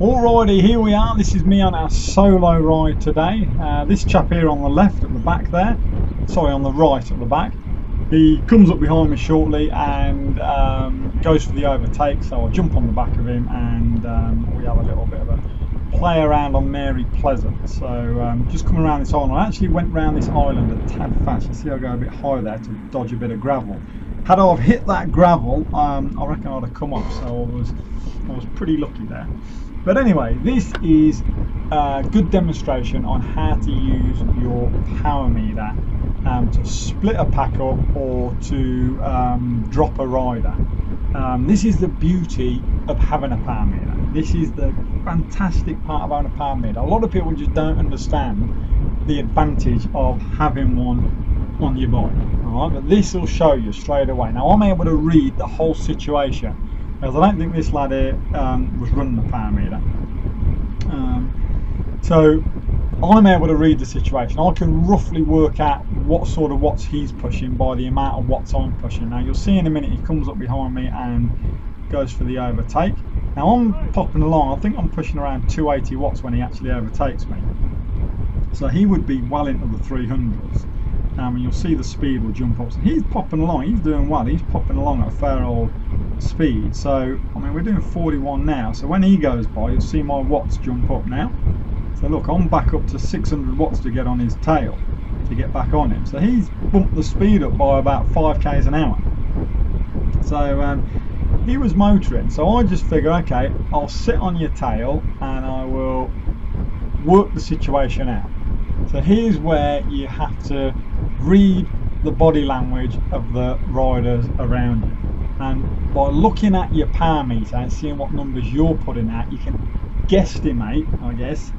Alrighty, here we are. This is me on our solo ride today. This chap here on the left at the back there, sorry, on the right at the back, he comes up behind me shortly and goes for the overtake, so I'll jump on the back of him and we have a little bit of a play around on Mary Pleasant. So just coming around this island. I actually went around this island a tad fast. You see I go a bit high there to dodge a bit of gravel. Had I have hit that gravel, I reckon I'd have come off, so I was pretty lucky there. But anyway, this is a good demonstration on how to use your power meter to split a pack up or to drop a rider. This is the beauty of having a power meter. This is the fantastic part of having a power meter. A lot of people just don't understand the advantage of having one on your bike. Alright, but this will show you straight away. Now I'm able to read the whole situation, because I don't think this lad here was running the power meter. So I'm able to read the situation. I can roughly work out what sort of watts he's pushing by the amount of watts I'm pushing. Now you'll see in a minute he comes up behind me and goes for the overtake. Now I'm popping along. I think I'm pushing around 280 watts when he actually overtakes me. So he would be well into the 300s. And you'll see the speed will jump up. So he's popping along, he's doing well, he's popping along at a fair old speed. So, I mean, we're doing 41 now, so when he goes by, you'll see my watts jump up now. So look, I'm back up to 600 watts to get on his tail, to get back on him. So he's bumped the speed up by about 5 k's an hour. So he was motoring, so I just figure, okay, I'll sit on your tail and I will work the situation out. So here's where you have to read the body language of the riders around you, and by looking at your power meter and seeing what numbers you're putting out, you can guesstimate, I guess,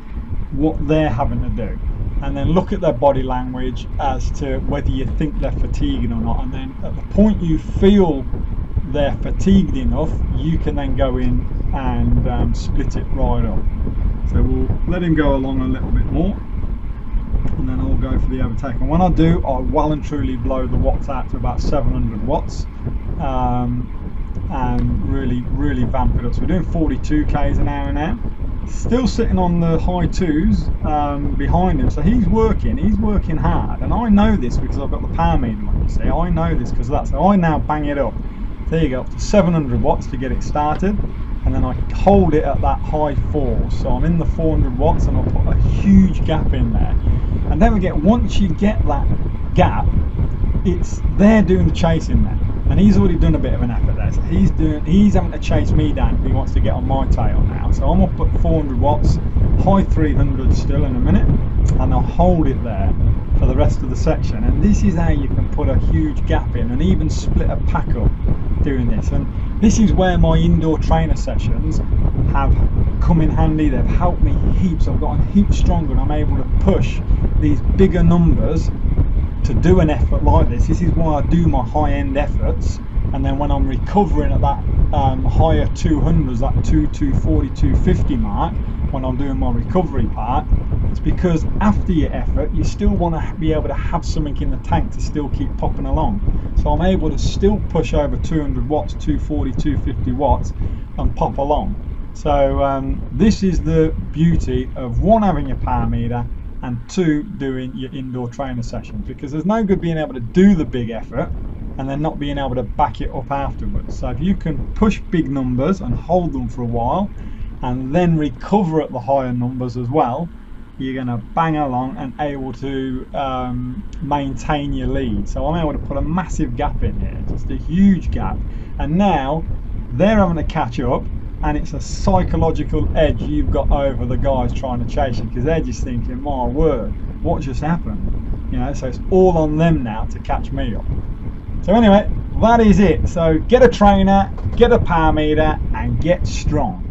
what they're having to do, and then look at their body language as to whether you think they're fatigued or not, and then at the point you feel they're fatigued enough, you can then go in and split it right up. So we'll let him go along a little bit more, and then I'll go for the overtake. And when I do, I well and truly blow the watts out to about 700 watts and really vamp it up. So we're doing 42 k's an hour now, still sitting on the high twos behind him. So he's working hard, and I know this because I've got the power meter on. You see, I know this because of that. So I now bang it up, there you go, up to 700 watts to get it started, and then I hold it at that high 4, so I'm in the 400 watts, and I'll put a huge gap in there. And don't forget, once you get that gap, it's there doing the chasing there, and he's already done a bit of an effort there. So he's having to chase me down if he wants to get on my tail now. So I'm up at 400 watts, high 300 still in a minute, and I'll hold it there for the rest of the section. And this is how you can put a huge gap in and even split a pack up doing this. And this is where my indoor trainer sessions have come in handy. They've helped me heaps. I've gotten heaps stronger, and I'm able to push these bigger numbers to do an effort like this. This is why I do my high-end efforts, and then when I'm recovering at that higher 200s, that 240, 250 mark, when I'm doing my recovery part, it's because after your effort you still want to be able to have something in the tank to still keep popping along. So I'm able to still push over 200 watts, 240, 250 watts and pop along. So this is the beauty of, one, having your power meter, and 2, doing your indoor trainer sessions, because there's no good being able to do the big effort and then not being able to back it up afterwards. So if you can push big numbers and hold them for a while and then recover at the higher numbers as well, you're going to bang along and able to maintain your lead. So I'm able to put a massive gap in here, just a huge gap, and now they're having to catch up, and it's a psychological edge you've got over the guys trying to chase you, because they're just thinking, my word, what just happened? You know, so it's all on them now to catch me up. So anyway, that is it. So get a trainer, get a power meter, and get strong.